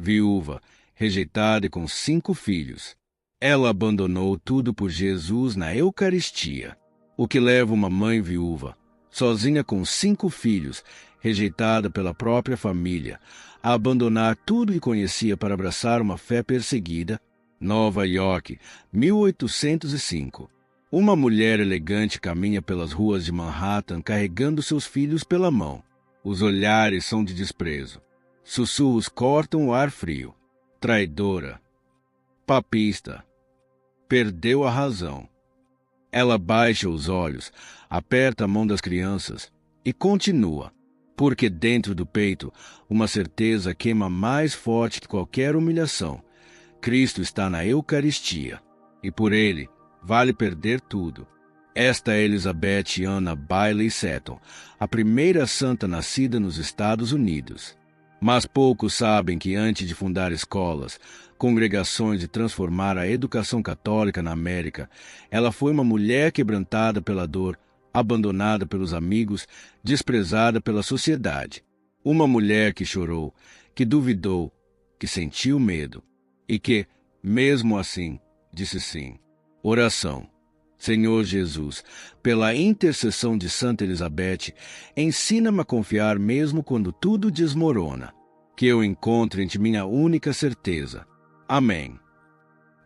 viúva, rejeitada e com 5 filhos. Ela abandonou tudo por Jesus na Eucaristia. O que leva uma mãe viúva, sozinha com 5 filhos, rejeitada pela própria família, a abandonar tudo que conhecia para abraçar uma fé perseguida? Nova York, 1805. Uma mulher elegante caminha pelas ruas de Manhattan carregando seus filhos pela mão. Os olhares são de desprezo. Sussurros cortam o ar frio. Traidora. Papista. Perdeu a razão. Ela baixa os olhos, aperta a mão das crianças e continua, porque dentro do peito uma certeza queima mais forte que qualquer humilhação. Cristo está na Eucaristia, e por ele vale perder tudo. Esta é Elizabeth Anna Bailey Seton, a primeira santa nascida nos Estados Unidos. Mas poucos sabem que antes de fundar escolas, congregações e transformar a educação católica na América, ela foi uma mulher quebrantada pela dor, abandonada pelos amigos, desprezada pela sociedade. Uma mulher que chorou, que duvidou, que sentiu medo e que, mesmo assim, disse sim. Oração. Senhor Jesus, pela intercessão de Santa Elizabeth, ensina-me a confiar mesmo quando tudo desmorona. Que eu encontre em ti minha única certeza. Amém.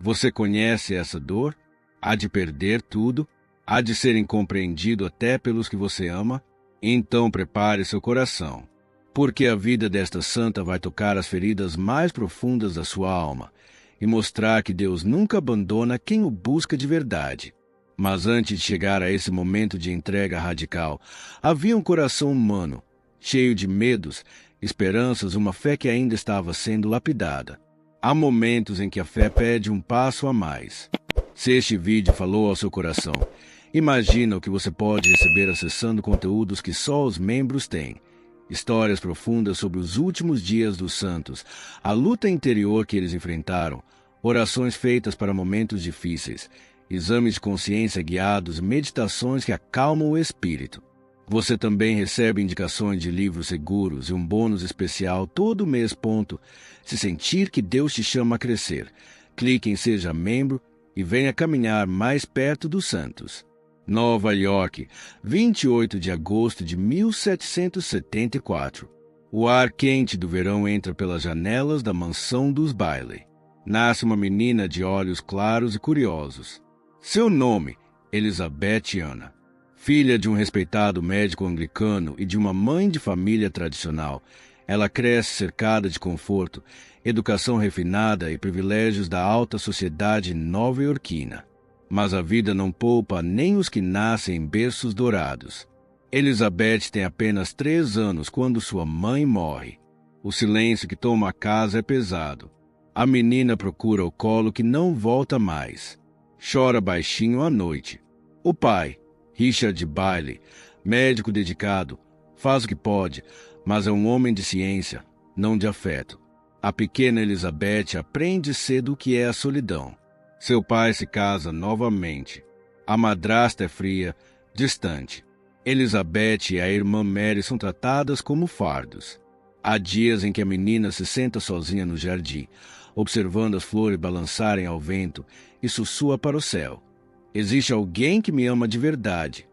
Você conhece essa dor? Há de perder tudo? Há de ser incompreendido até pelos que você ama? Então prepare seu coração, porque a vida desta santa vai tocar as feridas mais profundas da sua alma e mostrar que Deus nunca abandona quem o busca de verdade. Mas antes de chegar a esse momento de entrega radical, havia um coração humano, cheio de medos, esperanças, uma fé que ainda estava sendo lapidada. Há momentos em que a fé pede um passo a mais. Se este vídeo falou ao seu coração, imagina o que você pode receber acessando conteúdos que só os membros têm. Histórias profundas sobre os últimos dias dos santos, a luta interior que eles enfrentaram, orações feitas para momentos difíceis, exames de consciência guiados, meditações que acalmam o espírito. Você também recebe indicações de livros seguros e um bônus especial todo mês. Se sentir que Deus te chama a crescer, clique em Seja Membro e venha caminhar mais perto dos santos. Nova York, 28 de agosto de 1774. O ar quente do verão entra pelas janelas da mansão dos Bailey. Nasce uma menina de olhos claros e curiosos. Seu nome, Elizabeth Anna. Filha de um respeitado médico anglicano e de uma mãe de família tradicional, ela cresce cercada de conforto, educação refinada e privilégios da alta sociedade nova-iorquina. Mas a vida não poupa nem os que nascem em berços dourados. Elizabeth tem apenas 3 anos quando sua mãe morre. O silêncio que toma a casa é pesado. A menina procura o colo que não volta mais. Chora baixinho à noite. O pai, Richard Bailey, médico dedicado, faz o que pode, mas é um homem de ciência, não de afeto. A pequena Elizabeth aprende cedo o que é a solidão. Seu pai se casa novamente. A madrasta é fria, distante. Elizabeth e a irmã Mary são tratadas como fardos. Há dias em que a menina se senta sozinha no jardim, observando as flores balançarem ao vento e sussurra para o céu. Existe alguém que me ama de verdade.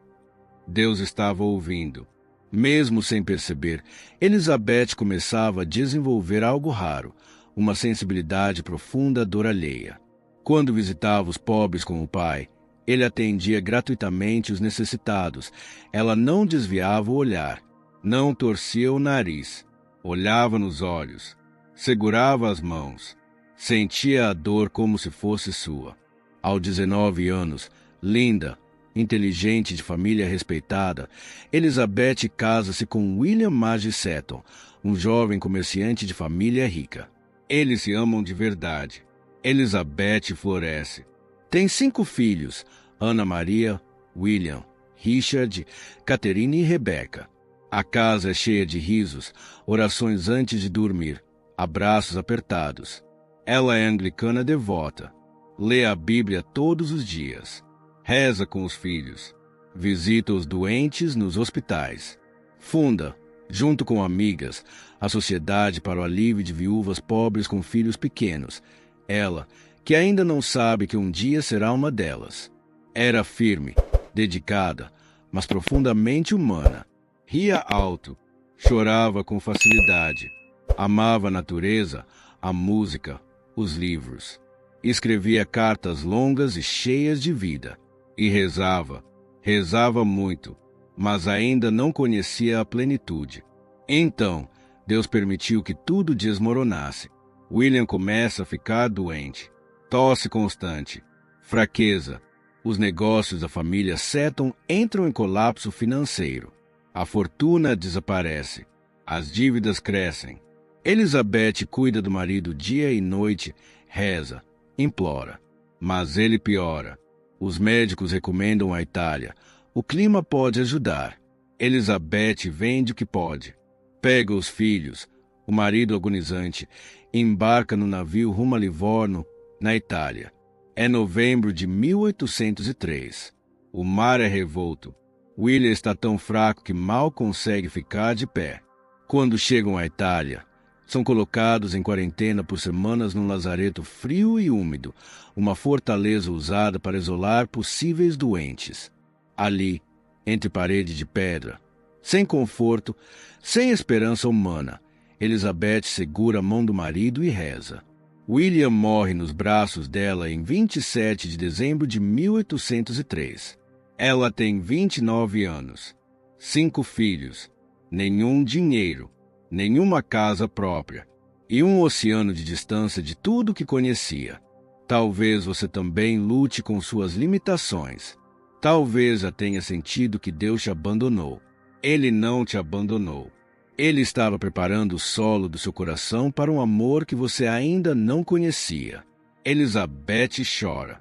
Deus estava ouvindo. Mesmo sem perceber, Elizabeth começava a desenvolver algo raro, uma sensibilidade profunda à dor alheia. Quando visitava os pobres com o pai, ele atendia gratuitamente os necessitados. Ela não desviava o olhar, não torcia o nariz, olhava nos olhos, segurava as mãos, sentia a dor como se fosse sua. Aos 19 anos, linda, inteligente, de família respeitada, Elizabeth casa-se com William Magee Seton, um jovem comerciante de família rica. Eles se amam de verdade. Elizabeth floresce. Tem 5 filhos, Ana Maria, William, Richard, Catherine e Rebecca. A casa é cheia de risos, orações antes de dormir, abraços apertados. Ela é anglicana devota. Lê a Bíblia todos os dias. Reza com os filhos. Visita os doentes nos hospitais. Funda, junto com amigas, a Sociedade para o Alívio de Viúvas Pobres com Filhos Pequenos. Ela, que ainda não sabe que um dia será uma delas. Era firme, dedicada, mas profundamente humana. Ria alto, chorava com facilidade. Amava a natureza, a música, os livros. Escrevia cartas longas e cheias de vida. E rezava, rezava muito, mas ainda não conhecia a plenitude. Então, Deus permitiu que tudo desmoronasse. William começa a ficar doente. Tosse constante, fraqueza. Os negócios da família Seton entram em colapso financeiro. A fortuna desaparece. As dívidas crescem. Elizabeth cuida do marido dia e noite, reza, implora. Mas ele piora. Os médicos recomendam a Itália. O clima pode ajudar. Elizabeth vende o que pode. Pega os filhos, o marido agonizante, e embarca no navio rumo a Livorno, na Itália. É novembro de 1803. O mar é revolto. William está tão fraco que mal consegue ficar de pé. Quando chegam à Itália, são colocados em quarentena por semanas num lazareto frio e úmido, uma fortaleza usada para isolar possíveis doentes. Ali, entre paredes de pedra, sem conforto, sem esperança humana, Elizabeth segura a mão do marido e reza. William morre nos braços dela em 27 de dezembro de 1803. Ela tem 29 anos, 5 filhos, nenhum dinheiro, nenhuma casa própria e um oceano de distância de tudo que conhecia. Talvez você também lute com suas limitações. Talvez já tenha sentido que Deus te abandonou. Ele não te abandonou. Ele estava preparando o solo do seu coração para um amor que você ainda não conhecia. Elizabeth chora.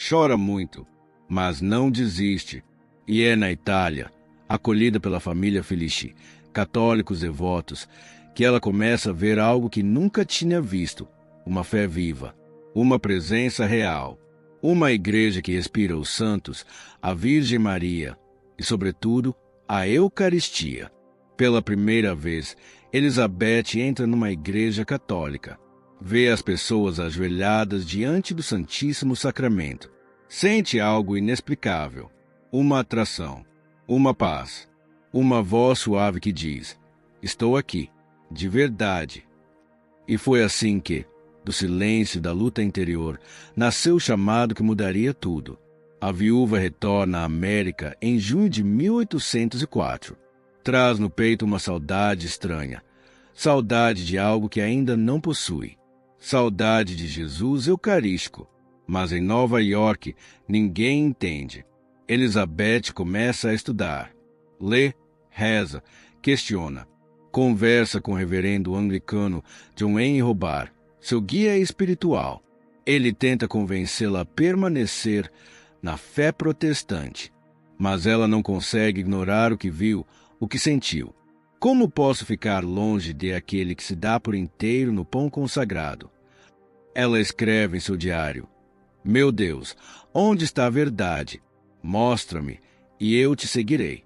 Chora muito, mas não desiste. E é na Itália, acolhida pela família Felici, católicos devotos, que ela começa a ver algo que nunca tinha visto: uma fé viva, uma presença real, uma igreja que respira os santos, a Virgem Maria e, sobretudo, a Eucaristia. Pela primeira vez, Elizabeth entra numa igreja católica. Vê as pessoas ajoelhadas diante do Santíssimo Sacramento. Sente algo inexplicável, uma atração, uma paz, uma voz suave que diz: estou aqui, de verdade. E foi assim que, do silêncio da luta interior, nasceu o chamado que mudaria tudo. A viúva retorna à América em junho de 1804. Traz no peito uma saudade estranha, saudade de algo que ainda não possui, saudade de Jesus Eucarístico. Mas em Nova York ninguém entende. Elizabeth começa a estudar. Lê, reza, questiona. Conversa com o reverendo anglicano John Henry Robar, seu guia espiritual. Ele tenta convencê-la a permanecer na fé protestante. Mas ela não consegue ignorar o que viu, o que sentiu. Como posso ficar longe de aquele que se dá por inteiro no pão consagrado? Ela escreve em seu diário: meu Deus, onde está a verdade? Mostra-me, e eu te seguirei.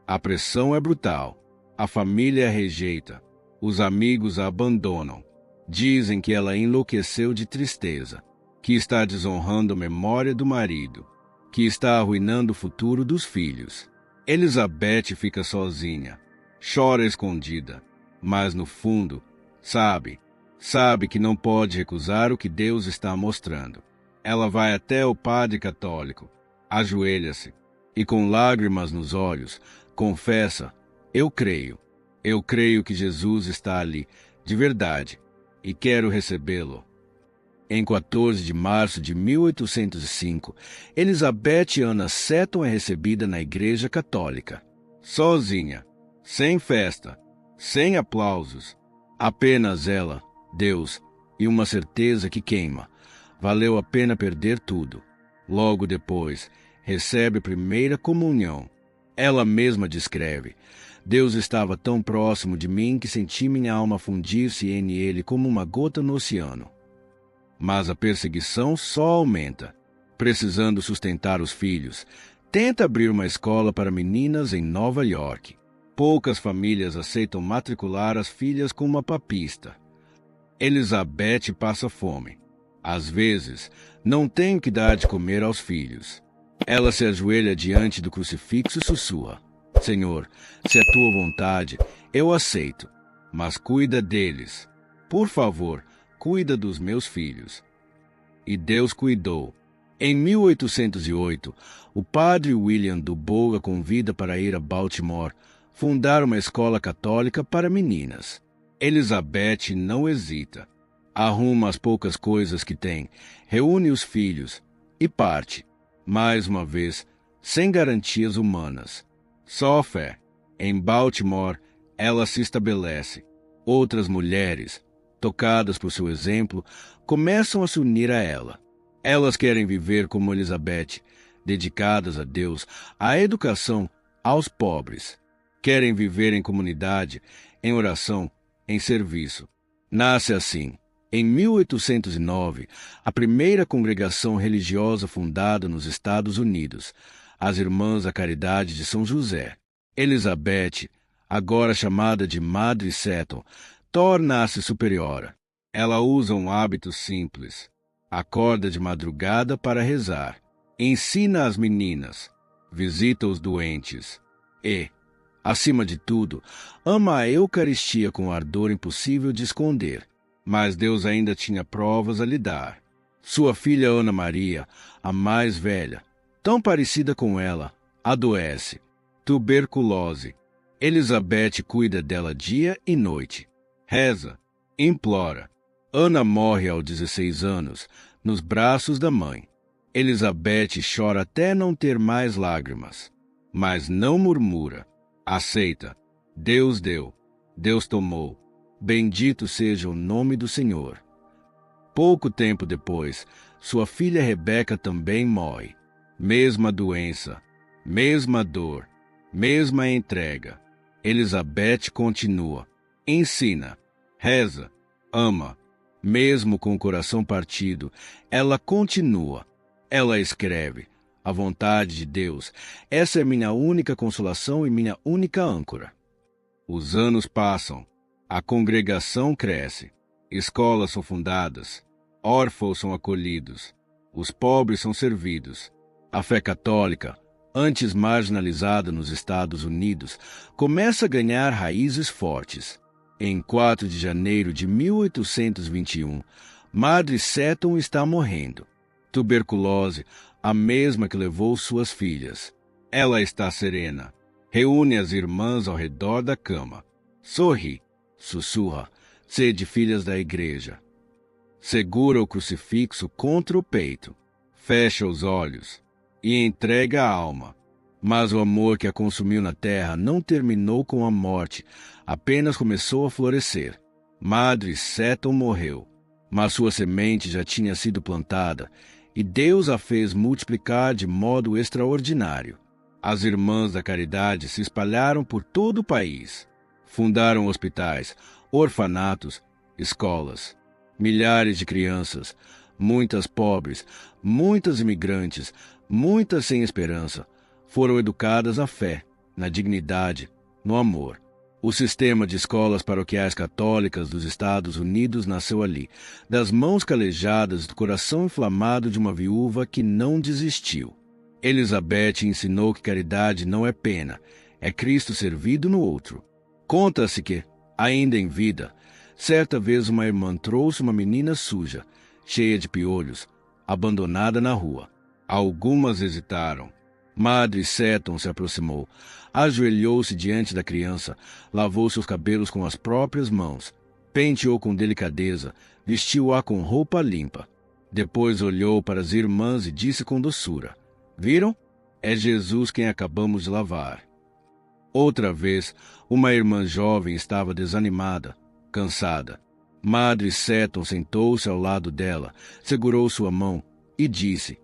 A pressão é brutal. A família a rejeita. Os amigos a abandonam. Dizem que ela enlouqueceu de tristeza, que está desonrando a memória do marido, que está arruinando o futuro dos filhos. Elizabeth fica sozinha. Chora escondida. Mas, no fundo, sabe que não pode recusar o que Deus está mostrando. Ela vai até o padre católico, ajoelha-se e, com lágrimas nos olhos, confessa: eu creio que Jesus está ali, de verdade, e quero recebê-lo. Em 14 de março de 1805, Elizabeth Anna Seton é recebida na Igreja Católica. Sozinha, sem festa, sem aplausos, apenas ela, Deus e uma certeza que queima. Valeu a pena perder tudo. Logo depois, recebe a primeira comunhão. Ela mesma descreve: Deus estava tão próximo de mim que senti minha alma fundir-se em ele como uma gota no oceano. Mas a perseguição só aumenta. Precisando sustentar os filhos, tenta abrir uma escola para meninas em Nova York. Poucas famílias aceitam matricular as filhas com uma papista. Elizabeth passa fome. Às vezes, não tem o que dar de comer aos filhos. Ela se ajoelha diante do crucifixo e sussurra: Senhor, se é tua vontade, eu aceito, mas cuida deles. Por favor, cuida dos meus filhos. E Deus cuidou. Em 1808, o padre William Dubois a convida para ir a Baltimore fundar uma escola católica para meninas. Elizabeth não hesita. Arruma as poucas coisas que tem, reúne os filhos e parte, mais uma vez, sem garantias humanas. Só fé. Em Baltimore, ela se estabelece. Outras mulheres, tocadas por seu exemplo, começam a se unir a ela. Elas querem viver como Elizabeth, dedicadas a Deus, à educação, aos pobres. Querem viver em comunidade, em oração, em serviço. Nasce assim, em 1809, a primeira congregação religiosa fundada nos Estados Unidos, as Irmãs da Caridade de São José. Elizabeth, agora chamada de Madre Seton, torna-se superiora. Ela usa um hábito simples. Acorda de madrugada para rezar. Ensina as meninas. Visita os doentes. E, acima de tudo, ama a Eucaristia com ardor impossível de esconder. Mas Deus ainda tinha provas a lhe dar. Sua filha Ana Maria, a mais velha, tão parecida com ela, adoece. Tuberculose. Elizabeth cuida dela dia e noite. Reza, implora. Ana morre aos 16 anos, nos braços da mãe. Elizabeth chora até não ter mais lágrimas. Mas não murmura. Aceita. Deus deu. Deus tomou. Bendito seja o nome do Senhor. Pouco tempo depois, sua filha Rebeca também morre. Mesma doença, mesma dor, mesma entrega. Elizabeth continua. Ensina, reza, ama. Mesmo com o coração partido, ela continua. Ela escreve: a vontade de Deus, essa é minha única consolação e minha única âncora. Os anos passam. A congregação cresce, escolas são fundadas, órfãos são acolhidos, os pobres são servidos. A fé católica, antes marginalizada nos Estados Unidos, começa a ganhar raízes fortes. Em 4 de janeiro de 1821, Madre Seton está morrendo. Tuberculose, a mesma que levou suas filhas. Ela está serena. Reúne as irmãs ao redor da cama. Sorri. Sussurra, sede filhas da igreja. Segura o crucifixo contra o peito, fecha os olhos e entrega a alma. Mas o amor que a consumiu na terra não terminou com a morte, apenas começou a florescer. Madre Seton morreu, mas sua semente já tinha sido plantada e Deus a fez multiplicar de modo extraordinário. As Irmãs da Caridade se espalharam por todo o país. Fundaram hospitais, orfanatos, escolas. Milhares de crianças, muitas pobres, muitas imigrantes, muitas sem esperança, foram educadas à fé, na dignidade, no amor. O sistema de escolas paroquiais católicas dos Estados Unidos nasceu ali, das mãos calejadas do coração inflamado de uma viúva que não desistiu. Elizabeth ensinou que caridade não é pena, é Cristo servido no outro. Conta-se que, ainda em vida, certa vez uma irmã trouxe uma menina suja, cheia de piolhos, abandonada na rua. Algumas hesitaram. Madre Seton se aproximou, ajoelhou-se diante da criança, lavou seus cabelos com as próprias mãos, penteou com delicadeza, vestiu-a com roupa limpa. Depois olhou para as irmãs e disse com doçura: Viram? É Jesus quem acabamos de lavar. Outra vez, uma irmã jovem estava desanimada, cansada. Madre Seton sentou-se ao lado dela, segurou sua mão e disse: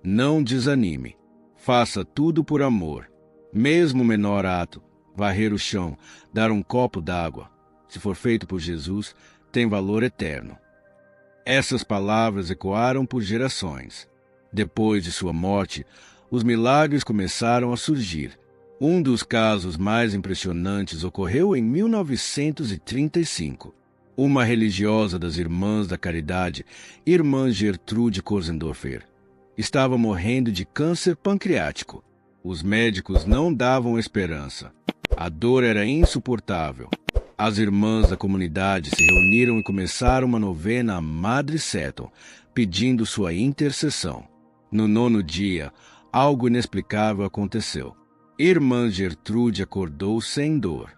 Não desanime. Faça tudo por amor. Mesmo o menor ato, varrer o chão, dar um copo d'água, se for feito por Jesus, tem valor eterno. Essas palavras ecoaram por gerações. Depois de sua morte, os milagres começaram a surgir. Um dos casos mais impressionantes ocorreu em 1935. Uma religiosa das Irmãs da Caridade, Irmã Gertrude Korsendorfer, estava morrendo de câncer pancreático. Os médicos não davam esperança. A dor era insuportável. As irmãs da comunidade se reuniram e começaram uma novena à Madre Seton, pedindo sua intercessão. No 9º dia, algo inexplicável aconteceu. Irmã Gertrude acordou sem dor.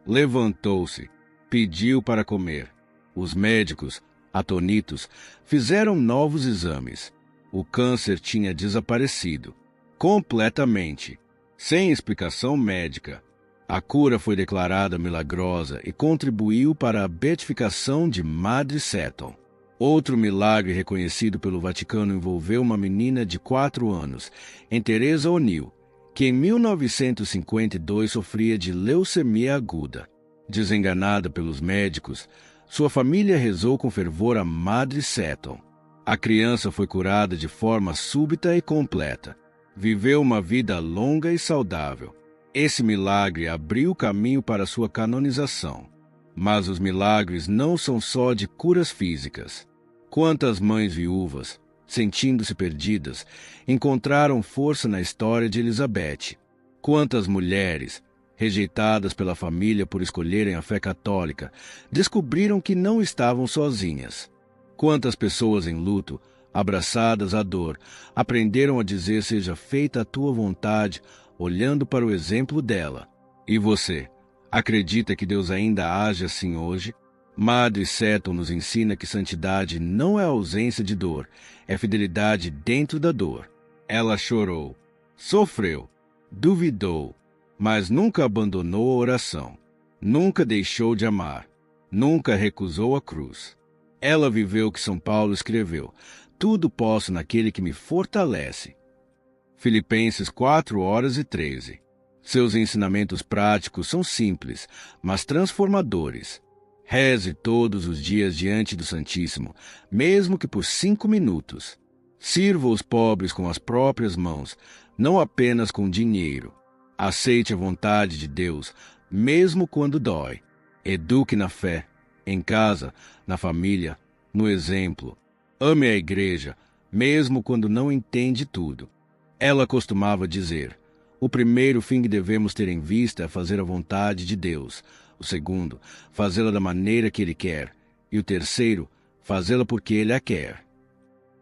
Levantou-se, pediu para comer. Os médicos, atonitos, fizeram novos exames. O câncer tinha desaparecido, completamente, sem explicação médica. A cura foi declarada milagrosa e contribuiu para a beatificação de Madre Seton. Outro milagre reconhecido pelo Vaticano envolveu uma menina de 4 anos, em Teresa O'Neill, que em 1952 sofria de leucemia aguda. Desenganada pelos médicos, sua família rezou com fervor a Madre Seton. A criança foi curada de forma súbita e completa. Viveu uma vida longa e saudável. Esse milagre abriu o caminho para sua canonização. Mas os milagres não são só de curas físicas. Quantas mães viúvas, sentindo-se perdidas, encontraram força na história de Elizabeth? Quantas mulheres, rejeitadas pela família por escolherem a fé católica, descobriram que não estavam sozinhas? Quantas pessoas em luto, abraçadas à dor, aprenderam a dizer seja feita a tua vontade, olhando para o exemplo dela? E você, acredita que Deus ainda age assim hoje? Madre Seton nos ensina que santidade não é ausência de dor, é fidelidade dentro da dor. Ela chorou, sofreu, duvidou, mas nunca abandonou a oração. Nunca deixou de amar. Nunca recusou a cruz. Ela viveu o que São Paulo escreveu: tudo posso naquele que me fortalece. Filipenses 4:13. Seus ensinamentos práticos são simples, mas transformadores. Reze todos os dias diante do Santíssimo, mesmo que por 5 minutos. Sirva os pobres com as próprias mãos, não apenas com dinheiro. Aceite a vontade de Deus, mesmo quando dói. Eduque na fé, em casa, na família, no exemplo. Ame a igreja, mesmo quando não entende tudo. Ela costumava dizer: o primeiro fim que devemos ter em vista é fazer a vontade de Deus. O segundo, fazê-la da maneira que Ele quer. E o terceiro, fazê-la porque Ele a quer.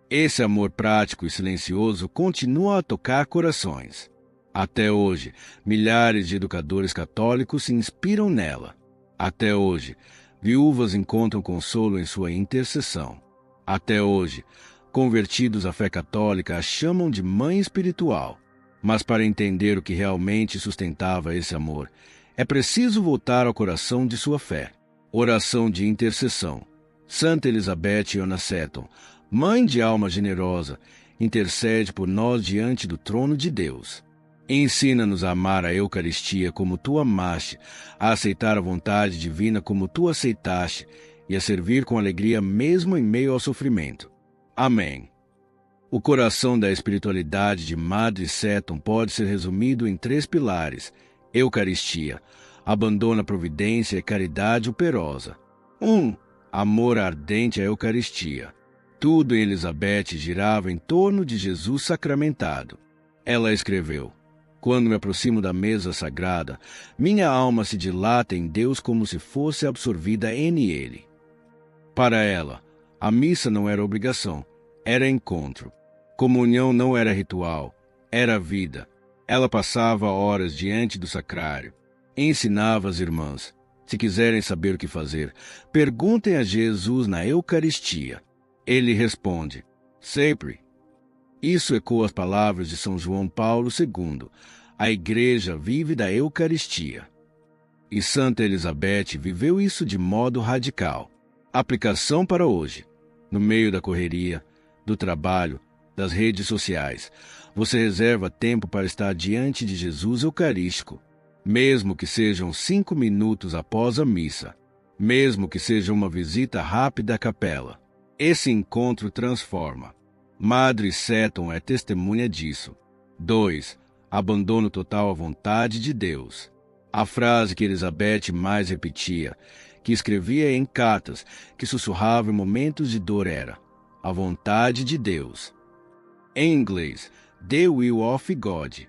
Esse amor prático e silencioso continua a tocar corações. Até hoje, milhares de educadores católicos se inspiram nela. Até hoje, viúvas encontram consolo em sua intercessão. Até hoje, convertidos à fé católica a chamam de mãe espiritual. Mas para entender o que realmente sustentava esse amor, é preciso voltar ao coração de sua fé. Oração de intercessão. Santa Elizabeth Iona Seton, Mãe de alma generosa, intercede por nós diante do trono de Deus. Ensina-nos a amar a Eucaristia como tu amaste, a aceitar a vontade divina como tu aceitaste e a servir com alegria mesmo em meio ao sofrimento. Amém. O coração da espiritualidade de Madre Seton pode ser resumido em 3 pilares: Eucaristia, abandono à providência e caridade operosa. 1. Amor ardente à Eucaristia. Tudo em Elizabeth girava em torno de Jesus sacramentado. Ela escreveu: quando me aproximo da mesa sagrada, minha alma se dilata em Deus como se fosse absorvida em Ele. Para ela, a missa não era obrigação, era encontro. Comunhão não era ritual, era vida. Ela passava horas diante do sacrário. Ensinava as irmãs: se quiserem saber o que fazer, perguntem a Jesus na Eucaristia. Ele responde: sempre. Isso ecoa as palavras de São João Paulo II: a Igreja vive da Eucaristia. E Santa Elizabeth viveu isso de modo radical. Aplicação para hoje. No meio da correria, do trabalho, das redes sociais, você reserva tempo para estar diante de Jesus Eucarístico, mesmo que sejam 5 minutos após a missa, mesmo que seja uma visita rápida à capela. Esse encontro transforma. Madre Seton é testemunha disso. 2. abandono total à vontade de Deus. A frase que Elizabeth mais repetia, que escrevia em cartas, que sussurrava em momentos de dor era: a vontade de Deus. Em inglês, The Will of God.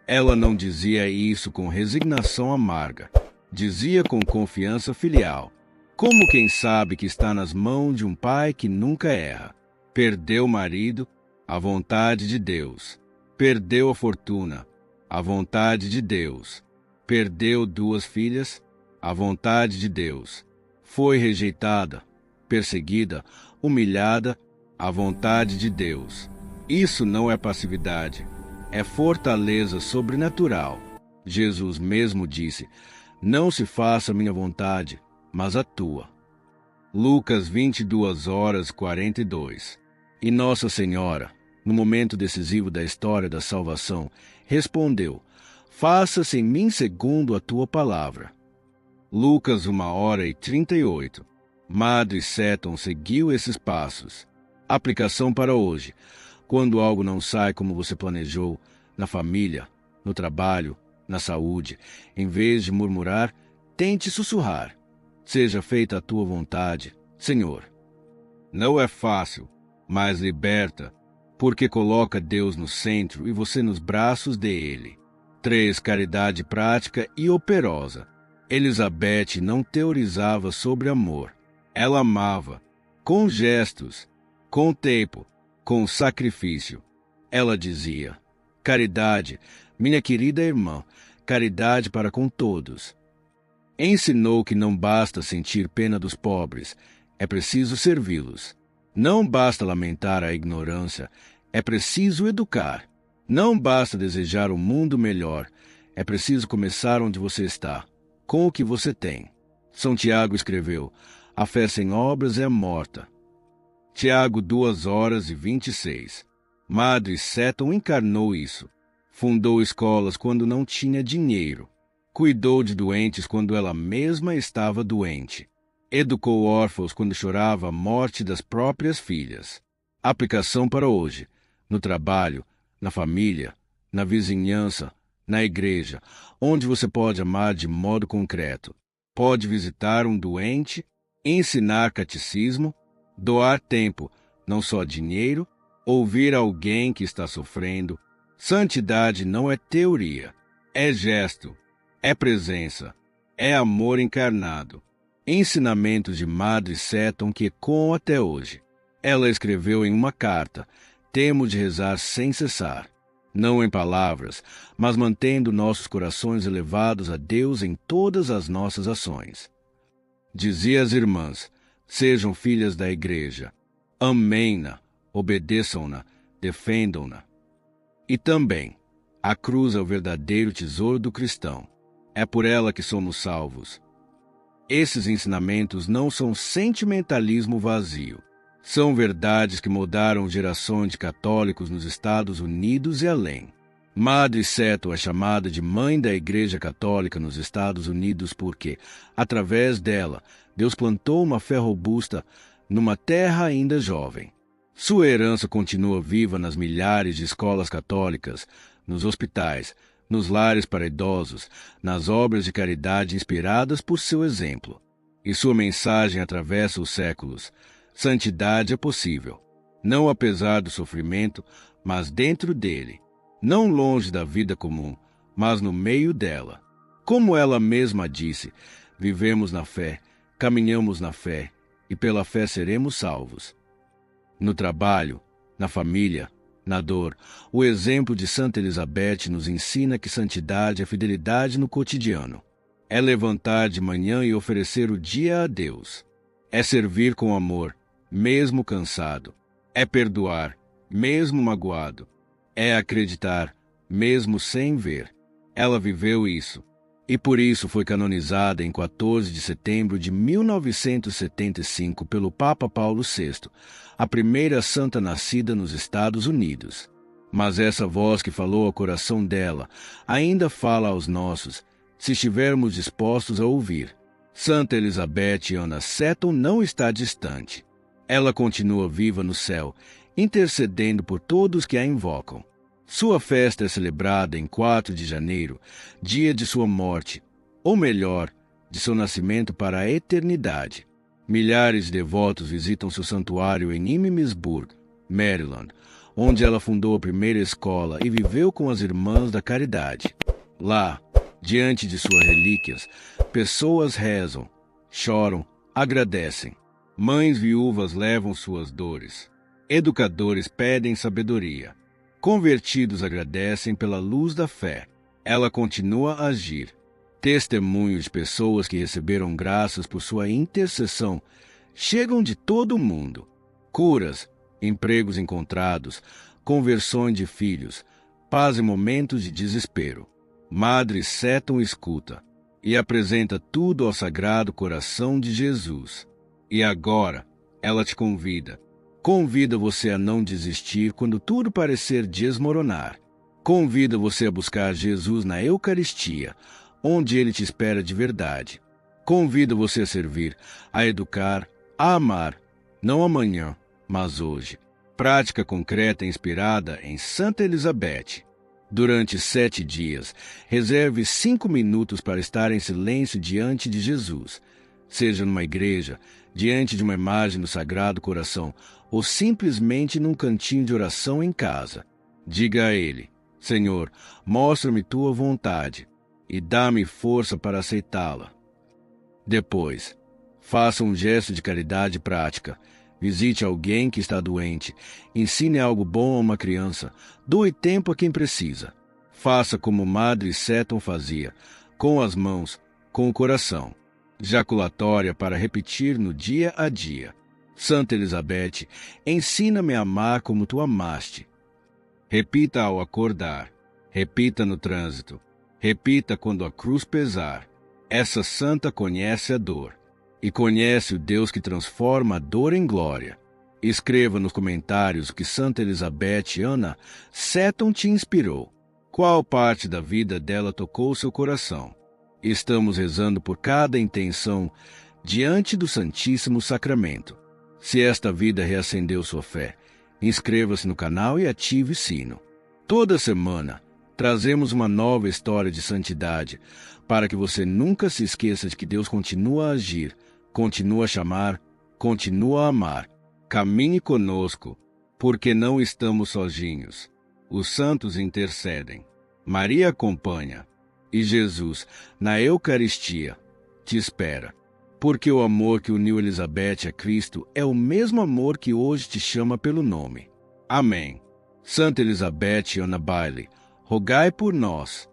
Ela não dizia isso com resignação amarga. Dizia com confiança filial, como quem sabe que está nas mãos de um pai que nunca erra. Perdeu o marido, a vontade de Deus. Perdeu a fortuna, a vontade de Deus. Perdeu 2 filhas, a vontade de Deus. Foi rejeitada, perseguida, humilhada, a vontade de Deus. Isso não é passividade, é fortaleza sobrenatural. Jesus mesmo disse: não se faça a minha vontade, mas a tua. Lucas 22:42. E Nossa Senhora, no momento decisivo da história da salvação, respondeu: faça-se em mim segundo a tua palavra. Lucas 1:38. Madre Seton seguiu esses passos. Aplicação para hoje. Quando algo não sai como você planejou, na família, no trabalho, na saúde, em vez de murmurar, tente sussurrar: seja feita a tua vontade, Senhor. Não é fácil, mas liberta, porque coloca Deus no centro e você nos braços dele. 3. Caridade prática e operosa. Elizabeth não teorizava sobre amor. Ela amava, com gestos, com tempo, com sacrifício. Ela dizia: caridade, minha querida irmã, caridade para com todos. Ensinou que não basta sentir pena dos pobres, é preciso servi-los. Não basta lamentar a ignorância, é preciso educar. Não basta desejar um mundo melhor, é preciso começar onde você está, com o que você tem. São Tiago escreveu: a fé sem obras é morta. Tiago 2:26. Madre Seton encarnou isso. Fundou escolas quando não tinha dinheiro. Cuidou de doentes quando ela mesma estava doente. Educou órfãos quando chorava a morte das próprias filhas. Aplicação para hoje. No trabalho, na família, na vizinhança, na igreja, onde você pode amar de modo concreto. Pode visitar um doente, ensinar catecismo, doar tempo, não só dinheiro, ouvir alguém que está sofrendo. Santidade não é teoria, é gesto, é presença, é amor encarnado. Ensinamentos de Madre Seton que ecoam até hoje. Ela escreveu em uma carta: temos de rezar sem cessar, não em palavras, mas mantendo nossos corações elevados a Deus em todas as nossas ações. Dizia às irmãs: sejam filhas da Igreja, amem-na, obedeçam-na, defendam-na. E também, a cruz é o verdadeiro tesouro do cristão. É por ela que somos salvos. Esses ensinamentos não são sentimentalismo vazio. São verdades que moldaram gerações de católicos nos Estados Unidos e além. Madre Seton é chamada de Mãe da Igreja Católica nos Estados Unidos porque, através dela, Deus plantou uma fé robusta numa terra ainda jovem. Sua herança continua viva nas milhares de escolas católicas, nos hospitais, nos lares para idosos, nas obras de caridade inspiradas por seu exemplo. E sua mensagem atravessa os séculos. Santidade é possível, não apesar do sofrimento, mas dentro dele. Não longe da vida comum, mas no meio dela. Como ela mesma disse, vivemos na fé, caminhamos na fé, e pela fé seremos salvos. No trabalho, na família, na dor, o exemplo de Santa Elizabeth nos ensina que santidade é fidelidade no cotidiano. É levantar de manhã e oferecer o dia a Deus. É servir com amor, mesmo cansado. É perdoar, mesmo magoado. É acreditar, mesmo sem ver. Ela viveu isso. E por isso foi canonizada em 14 de setembro de 1975 pelo Papa Paulo VI, a primeira santa nascida nos Estados Unidos. Mas essa voz que falou ao coração dela ainda fala aos nossos, se estivermos dispostos a ouvir. Santa Elizabeth Anna Seton não está distante. Ela continua viva no céu, intercedendo por todos que a invocam. Sua festa é celebrada em 4 de janeiro, dia de sua morte, ou melhor, de seu nascimento para a eternidade. Milhares de devotos visitam seu santuário em Emmitsburg, Maryland, onde ela fundou a primeira escola e viveu com as Irmãs da Caridade. Lá, diante de suas relíquias, pessoas rezam, choram, agradecem. Mães viúvas levam suas dores. Educadores pedem sabedoria. Convertidos agradecem pela luz da fé. Ela continua a agir. Testemunhos de pessoas que receberam graças por sua intercessão chegam de todo o mundo. Curas, empregos encontrados, conversões de filhos, paz em momentos de desespero. Madre Seton escuta e apresenta tudo ao Sagrado Coração de Jesus. E agora, ela te convida. Convida você a não desistir quando tudo parecer desmoronar. Convida você a buscar Jesus na Eucaristia, onde Ele te espera de verdade. Convida você a servir, a educar, a amar, não amanhã, mas hoje. Prática concreta inspirada em Santa Elizabeth. Durante 7 dias, reserve 5 minutos para estar em silêncio diante de Jesus. Seja numa igreja, diante de uma imagem do Sagrado Coração, ou simplesmente num cantinho de oração em casa. Diga a Ele: Senhor, mostra-me tua vontade e dá-me força para aceitá-la. Depois, faça um gesto de caridade prática. Visite alguém que está doente. Ensine algo bom a uma criança. Doe tempo a quem precisa. Faça como Madre Seton fazia, com as mãos, com o coração. Jaculatória para repetir no dia a dia. Santa Elizabeth, ensina-me a amar como tu amaste. Repita ao acordar. Repita no trânsito. Repita quando a cruz pesar. Essa santa conhece a dor e conhece o Deus que transforma a dor em glória. Escreva nos comentários o que Santa Elizabeth Anna Seton te inspirou. Qual parte da vida dela tocou seu coração? Estamos rezando por cada intenção diante do Santíssimo Sacramento. Se esta vida reacendeu sua fé, inscreva-se no canal e ative o sino. Toda semana, trazemos uma nova história de santidade para que você nunca se esqueça de que Deus continua a agir, continua a chamar, continua a amar. Caminhe conosco, porque não estamos sozinhos. Os santos intercedem. Maria acompanha. E Jesus, na Eucaristia, te espera. Porque o amor que uniu Elizabeth a Cristo é o mesmo amor que hoje te chama pelo nome. Amém. Santa Elizabeth Anna Bailey, rogai por nós.